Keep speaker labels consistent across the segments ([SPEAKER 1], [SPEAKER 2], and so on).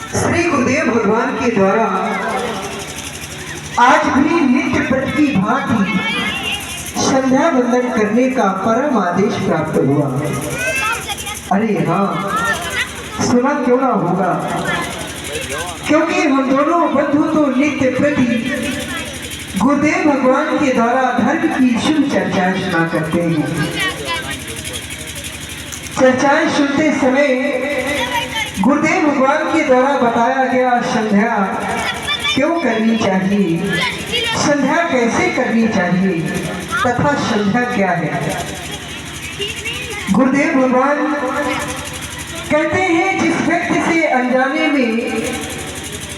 [SPEAKER 1] श्री गुरुदेव भगवान के द्वारा आज भी नित्य पट की भांति संध्या वंदन करने का परम आदेश प्राप्त हुआ। अरे हाँ, सुना क्यों ना होगा, क्योंकि हम दोनों बंधु तो नित्य प्रति गुरुदेव भगवान के द्वारा धर्म की शुभ चर्चाएं सुना करते हैं। चर्चाएं सुनते समय गुरुदेव भगवान के द्वारा बताया गया संध्या क्यों करनी चाहिए, संध्या कैसे करनी चाहिए तथा संध्या क्या है। गुरुदेव भगवान कहते हैं जिस व्यक्ति से अनजाने में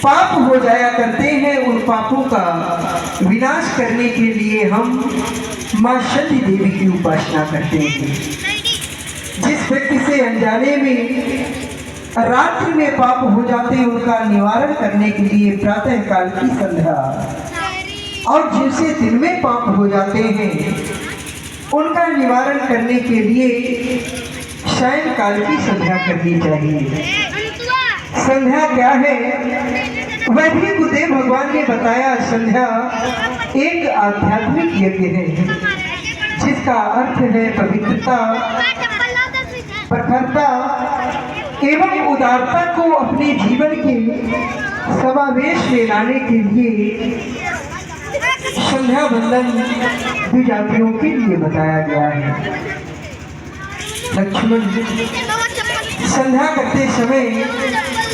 [SPEAKER 1] पाप हो जाया करते हैं, उन पापों का विनाश करने के लिए हम मां शक्ति देवी की उपासना करते हैं। जिस व्यक्ति से अनजाने में रात्रि में पाप हो जाते हैं, उनका निवारण करने के लिए प्रातः काल की संध्या, और जिनसे दिन में पाप हो जाते हैं उनका निवारण करने के लिए सायं काल की संध्या करनी चाहिए। संध्या क्या है वह भी गुरुदेव भगवान ने बताया। संध्या एक आध्यात्मिक यज्ञ है जिसका अर्थ है पवित्रता, प्रखरता एवं उदारता को अपने जीवन के समावेश में लाने के लिए संध्या वंदन द्विजातियों के लिए बताया गया है। लक्ष्मण, संध्या करते समय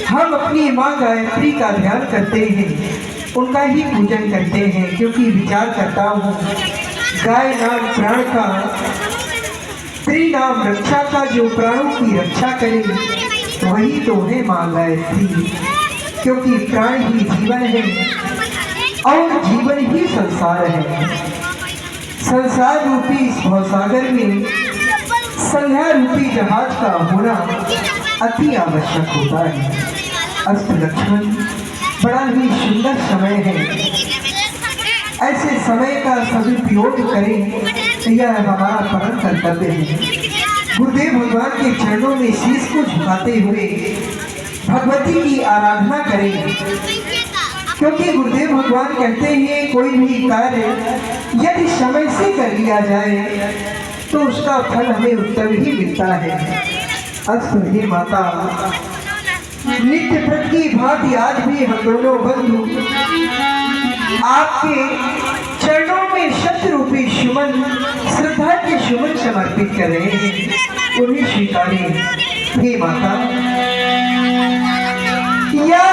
[SPEAKER 1] हम अपनी माँ गायत्री का ध्यान करते हैं, उनका ही पूजन करते हैं, क्योंकि विचार करता हूँ गाय नाम प्राण का, स्त्री नाम रक्षा का, जो प्राणों की रक्षा करे वही तो है माँ गायत्री, क्योंकि प्राण ही जीवन है और जीवन ही संसार है। संसार रूपी इस भवसागर में संध्या रूपी जहाज का होना अति आवश्यक होता है। अस्त लक्ष्मण, बड़ा ही सुंदर समय है, ऐसे समय का सदुपयोग करें, यह हमारा परम कर्तव्य है। गुरुदेव भगवान के चरणों में शीश को झुकाते हुए भगवती की आराधना करें, क्योंकि गुरुदेव भगवान कहते हैं कोई भी कार्य यदि समय से कर लिया जाए तो उसका फल हमें उत्तम ही मिलता है। अस्तु हे माता, नित्य व्रत की भांति आज भी हम दोनों बंधु आपके चरणों में शत रूपी सुमन, श्रद्धा के सुमन समर्पित कर रहे हैं, उन्हें स्वीकारें हे माता। या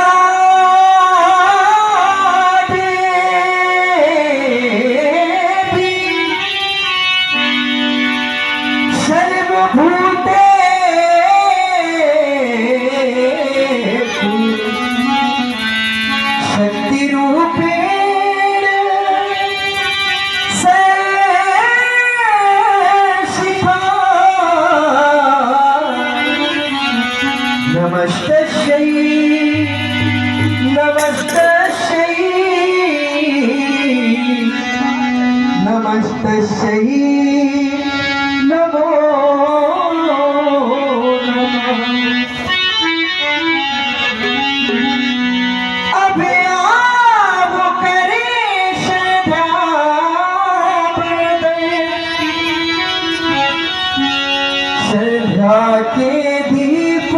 [SPEAKER 1] के दीप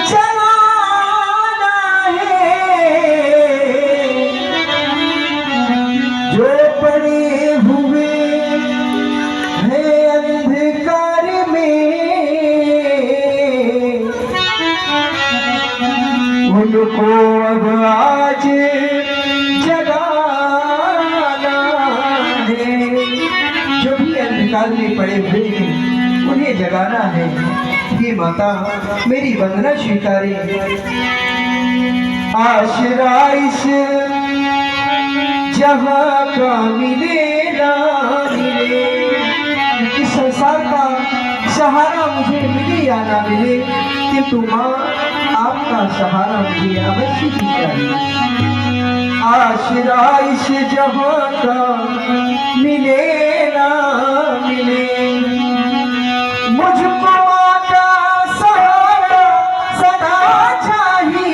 [SPEAKER 1] जलाना है, जो पड़े हुए हैं अंधकार में, उनको अब आज जगाना है। जो भी अंधकार में पड़े हुए हैं उन्हें जगाना है। ये माता मेरी वंदना स्वीकारे। आसरा इस जहां का मिले ना मिले, इस संसार का सहारा मुझे मिले या ना मिले, किंतु माँ आपका सहारा मुझे अवश्य ही चाहिए। आसरा इस जहां का मिले ना मिले, मुझको माता सहारा सदा चाहिए।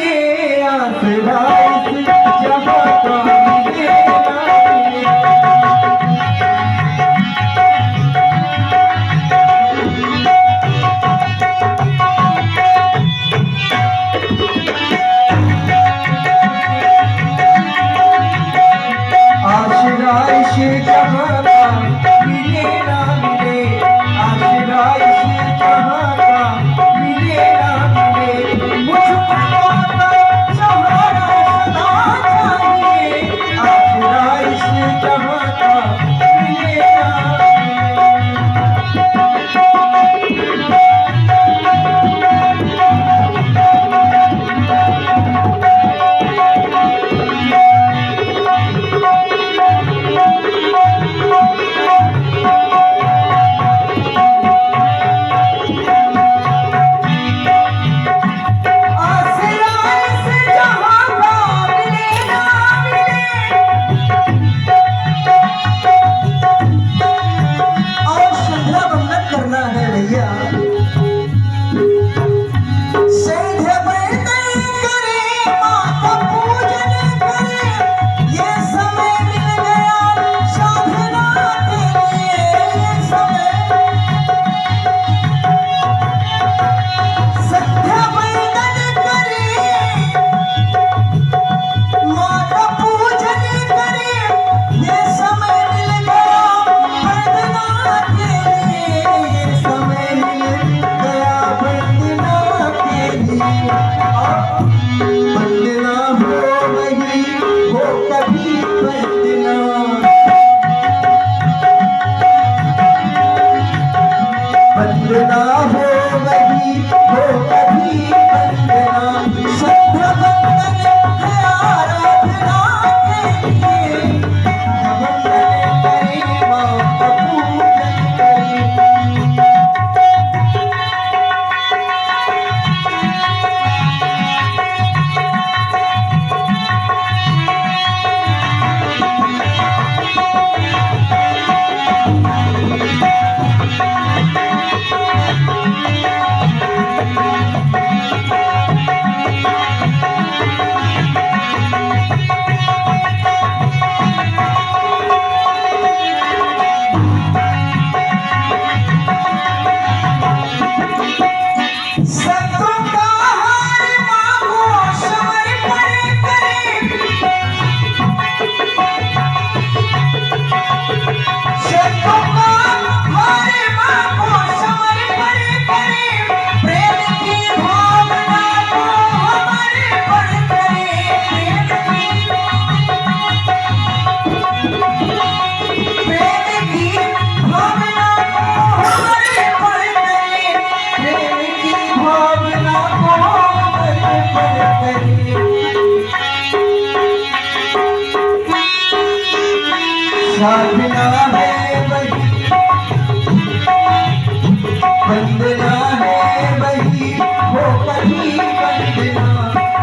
[SPEAKER 1] बंदना हो वही हो कभी बंदना, बंदना हो वही हो कभी बंदना, संध्या बंदन है आराधना के लिए, बंदन करे माँ का पूजन करे। साधना है वही, बंदना है वही हो कभी बंदना,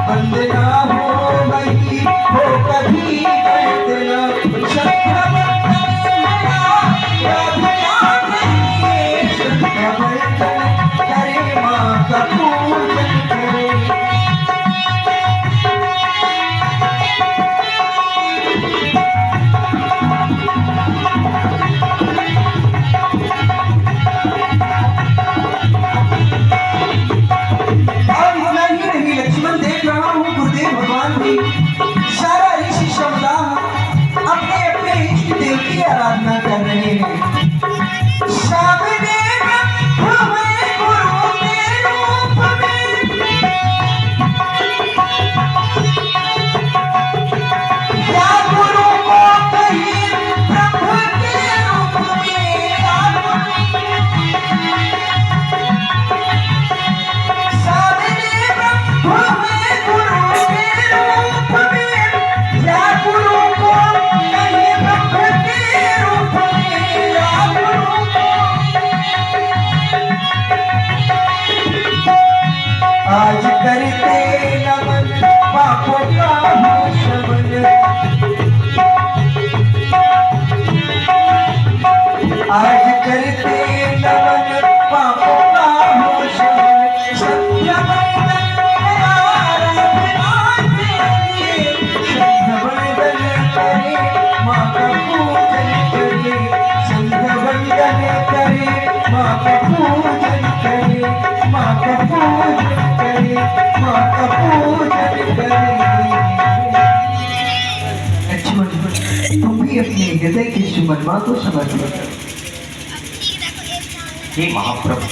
[SPEAKER 1] बंदना हो वही हो कभी बंदना, संध्या बंदन आराधना के लिए, संध्या बंदन करे माँ का पूजन करे। सारा ऋषि समुदाय अपने अपने इष्ट देव की आराधना कर रहे हैं। सामने हमें गुरु के रूप में, या गुरु को कहीं प्रभु के रूप में, सामने हमें गुरु के रूप में, या गुरु को कहीं प्रभु के रूप में, या गुरु को आज करते नमन पापों का हो शमन, आज करते नमन पापों का हो शमन, संध्या बंदन आराधना के लिए, संध्या बंदन करे माँ का पूजन करे, संध्या बंदन करे माँ का पूजन करे, माँ का पूजन करे, माँ का पूजन करे। लक्ष्मण तुम भी अपने हृदय के सुमनमा को समर्पित करो।
[SPEAKER 2] हे महाप्रभु,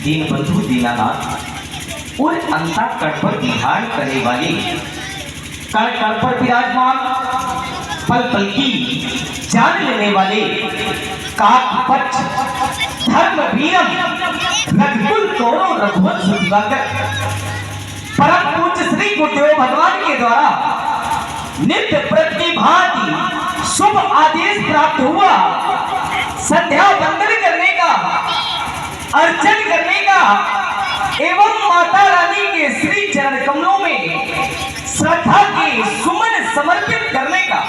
[SPEAKER 2] दीन बंधु दीनानाथ और अंतःकरण पर विहार करने वाले, कण कण पर विराजमान, पल पल की जान लेने वाले, काकपक्ष धर्म वीरम रघुकुल तोड़ो रघुवंश दिवाकर, परम पूज्य श्री गुरुदेव भगवान के द्वारा नित्य व्रत की भांति शुभ आदेश प्राप्त हुआ। संध्या बंदन करने का, अर्चन करने का एवं माता रानी के श्री चरण कमलों में श्रद्धा के सुमन समर्पित करने का,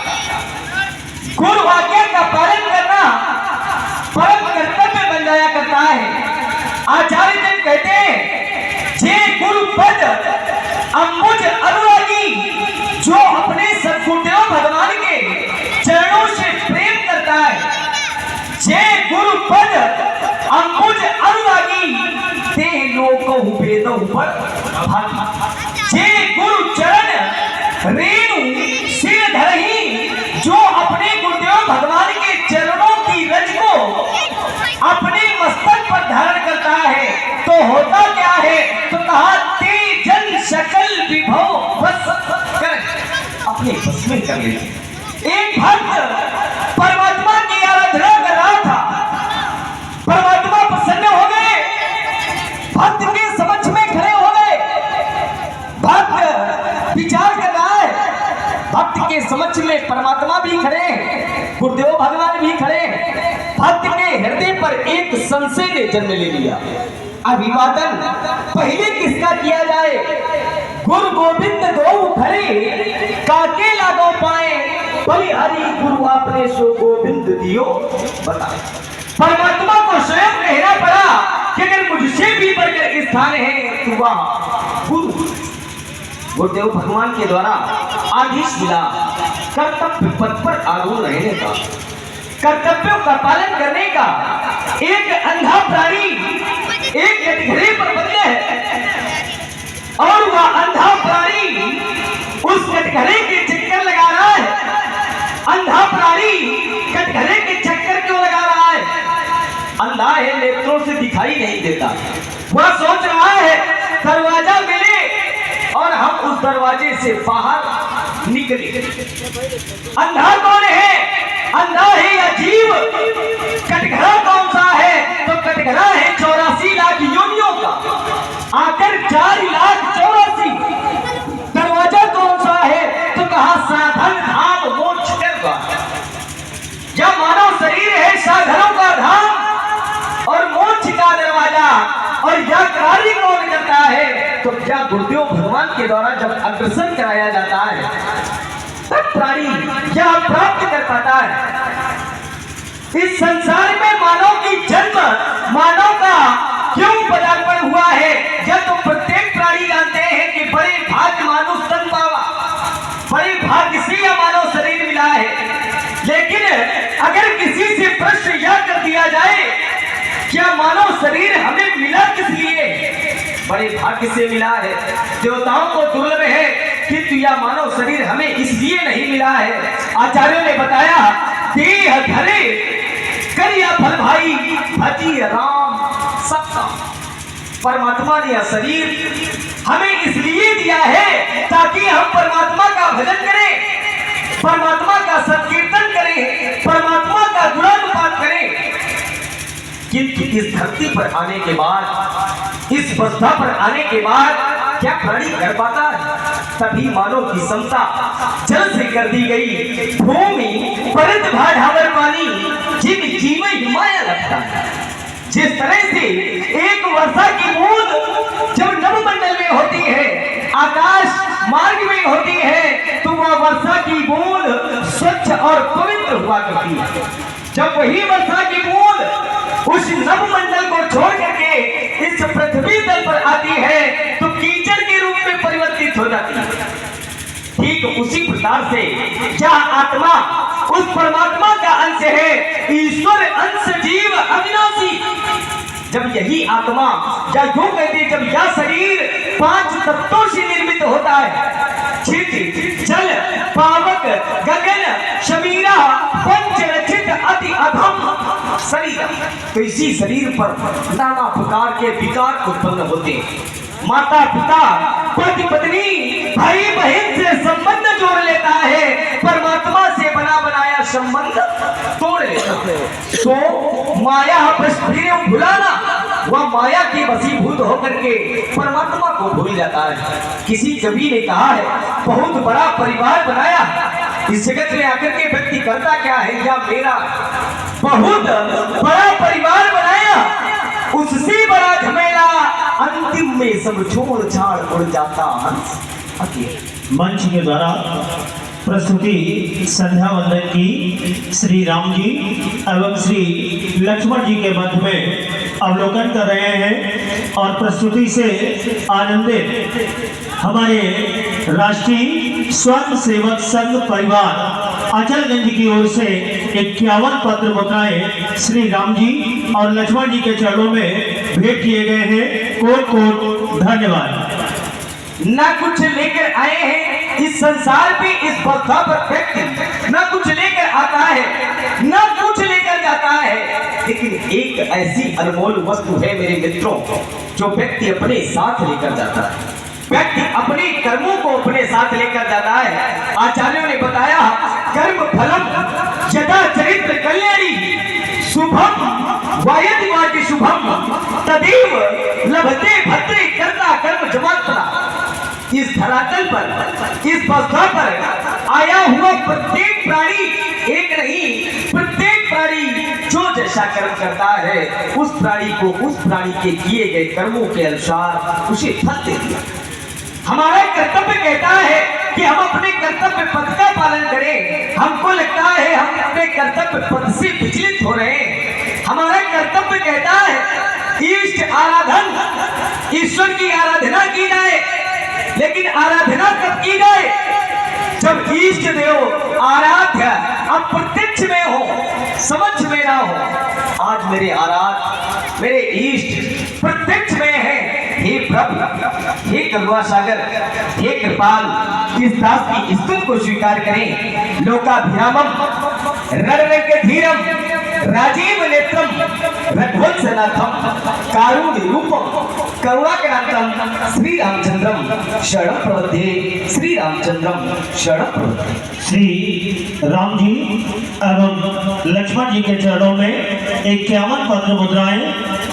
[SPEAKER 2] गुरु आज्ञा का पालन करना परम कर्तव्य बन जाया करता है। आचार्य जन कहते हैं, जे गुरु पद अंबुज अनुरागी, जो अपने सद्गुरुदेव भगवान के चरणों से प्रेम करता है, जे गुरु पद अंबुज अनुरागी, ते लोको वेदो पर जे गुरु चरण रेणु सिर धरही, जो अपने गुरुदेव भगवान के चरणों की रज को अपने मस्तक पर धारण करता है, तो होता क्या है, तो कहा ते विभव बस कर अपने बस में कर लेते। एक भक्त परमात्मा की आराधना कर रहा था, परमात्मा प्रसन्न हो गए, भक्त के समक्ष में खड़े हो गए। भक्त विचार कर रहा है, भक्त के समक्ष में परमात्मा भी खड़े, गुरुदेव भगवान भी खड़े। भक्त के हृदय पर एक संशय ने जन्म ले लिया। अभिवादन पहले किसका किया जाए? गुरु गोविंद दो खड़े, काके लागो पाए, बलिहारी गुरु आपने सो गोविंद दियो बताए। परमात्मा को स्वयं कहना पड़ा कि अगर मुझसे भी बढ़कर स्थान है तो वह गुरु। गुरुदेव भगवान के द्वारा आदेश मिला कर्तव्य पथ पर आरूढ़ रहने का, कर्तव्यों का पालन करने का। एक अंधा प्राणी एक कटघरे पर बंद है और वह अंधा प्राणी उस कटघरे के चक्कर लगा रहा है। अंधा प्राणी कटघरे के चक्कर क्यों लगा रहा है? अंधा है, नेत्रों से दिखाई नहीं देता। वह सोच रहा है दरवाजा मिले और हम उस दरवाजे से बाहर निकले। अंधा कौन है? अंधा है या जीव? कटघरा कौन सा है? तो कटघरा है 84 लाख योनियों का, आकर 4,84,000। दरवाजा कौन सा है? तो कहा साधन धाम मोक्ष का। जब मानव शरीर है साधनों का धाम और मोक्ष का दरवाजा, और यह कार्य कौन करता है? तो क्या गुरुदेव भगवान के द्वारा जब अग्रसर कराया जाता है तब प्राणी क्या प्राप्त कर पाता है। इस संसार में मानव की जन्म, मानव का क्यों पदार्पण हुआ है? जब तो प्रत्येक प्राणी जानते हैं कि बड़े भाग्य मानुष तन पावा, बड़े भाग्य से यह मानव शरीर मिला है। लेकिन अगर किसी से प्रश्न यह कर दिया जाए क्या मानव शरीर हमें मिला किस लिए? बड़े भाग्य से मिला है। देवताओं को दुर्लभ है किंतु यह मानव शरीर हमें इसलिए नहीं मिला है। आचार्यों ने बताया देह धरे करिया फल भाई भजी राम सबका। परमात्मा ने यह शरीर हमें इसलिए दिया है ताकि हम परमात्मा का भजन करें, परमात्मा का संकीर्तन करें, परमात्मा का गुणानुपात करें। किंतु इस धरती पर आने के बाद, इस अवस्था पर आने के बाद क्या प्राणी कर पाता है? तभी मानव की समता जल से कर दी गई। भूमि परत भाढ़ावर पानी जिन जीव हिमाया लगता है। जिस तरह से एक वर्षा की बूंद जब नवमंडल में होती है, आकाश मार्ग में होती है, तो वह वर्षा की बूंद स्वच्छ और पवित्र हुआ करती है। जब वही वर्षा की बूंद उस नवमंडल को छोड़ करके इस पृथ्वी तल पर आती है तो कीचड़ के रूप में परिवर्तित हो जाती है। ठीक उसी प्रकार से जहाँ आत्मा उस परमात्मा का अंश है, ईश्वर अंश जीव अविनाशी। जब यही आत्मा या यूं कहते जब यह शरीर 5 तत्वों से निर्मित होता है, क्षिति जल पावक गगन शमीरा पंच रचित अति अधम शरीर, तो इसी शरीर पर नाना प्रकार के विकार उत्पन्न होते हैं। माता पिता पति पत्नी भाई बहन से संबंध जोड़ लेता है, परमात्मा से बना बनाया संबंध तोड़ लेता है। सो माया फिर भुलाना, वह माया के वशीभूत होकर के परमात्मा को भूल जाता है। किसी कवि ने कहा है बहुत बड़ा परिवार बनाया, इस जगत में आकर के व्यक्ति करता क्या है? या मेरा बहुत बड़ा परिवार बनाया, उससे बड़ा झमेला, अंतिम में सब छोड़ छाड़ उड़ जाता अकेले।
[SPEAKER 3] मंच के द्वारा प्रस्तुति संध्या वंदन की श्री राम जी एवं श्री लक्ष्मण जी के मध्य में अवलोकन कर रहे हैं और प्रस्तुति से आनंदित हमारे राष्ट्रीय स्वयं सेवक संघ परिवार अचलगंज की ओर से 51 पत्र मुद्राएं श्री राम जी और लक्ष्मण जी के चरणों में भेंट किए गए हैं। कोट कोट धन्यवाद।
[SPEAKER 2] ना कुछ लेकर आए हैं इस संसार पे, इस बद्धा पर व्यक्ति ना कुछ लेकर आता है ना कुछ लेकर जाता है, लेकिन एक ऐसी अनमोल वस्तु है मेरे मित्रों जो व्यक्ति अपने साथ लेकर जाता है। व्यक्ति अपने कर्मों को अपने साथ लेकर जाता है। आचार्यों ने बताया कर्म फलम यदा चरित्र कल्याणी शुभम वायदिवाद शुभम तदेव लभते भद्रे कर्ता कर्म जमात्रा। इस धरातल पर, इस पृथ्वी पर आया हुआ प्रत्येक प्राणी एक नहीं, प्रत्येक प्राणी जो जैसा कर्म करता है उस प्राणी को उस प्राणी के किए गए कर्मों के अनुसार उसे फल दे दिया। हमारा कर्तव्य कहता है कि हम अपने कर्तव्य पथ का पालन करें। हमको लगता है हम अपने कर्तव्य पथ से विचलित हो रहे हैं। हमारा कर्तव्य कहता है इष्ट आराधन, ईश्वर की आराधना की जाए, लेकिन आराधना कब की जाए? जब इष्ट देव आराध्य अप्रत्यक्ष में हो, समझ में ना हो। आज मेरे आराध्य, मेरे इष्ट प्रत्यक्ष में है। हे प्रभु, हे करुणा सागर, हे कृपाल, इस दास की स्तुति को स्वीकार करें। लोकाभिरामम रणरंग धीरम राजीव नेत्रम रघुवंशनाथम कारुण्य रूपम करुणाकरांतम श्री रामचंद्रम शरण प्रबद्धे। श्री रामचंद्रम शरण प्रबद्धे।
[SPEAKER 3] श्री राम जी एवं लक्ष्मण जी के चरणों में 51 पत्र मुद्राएं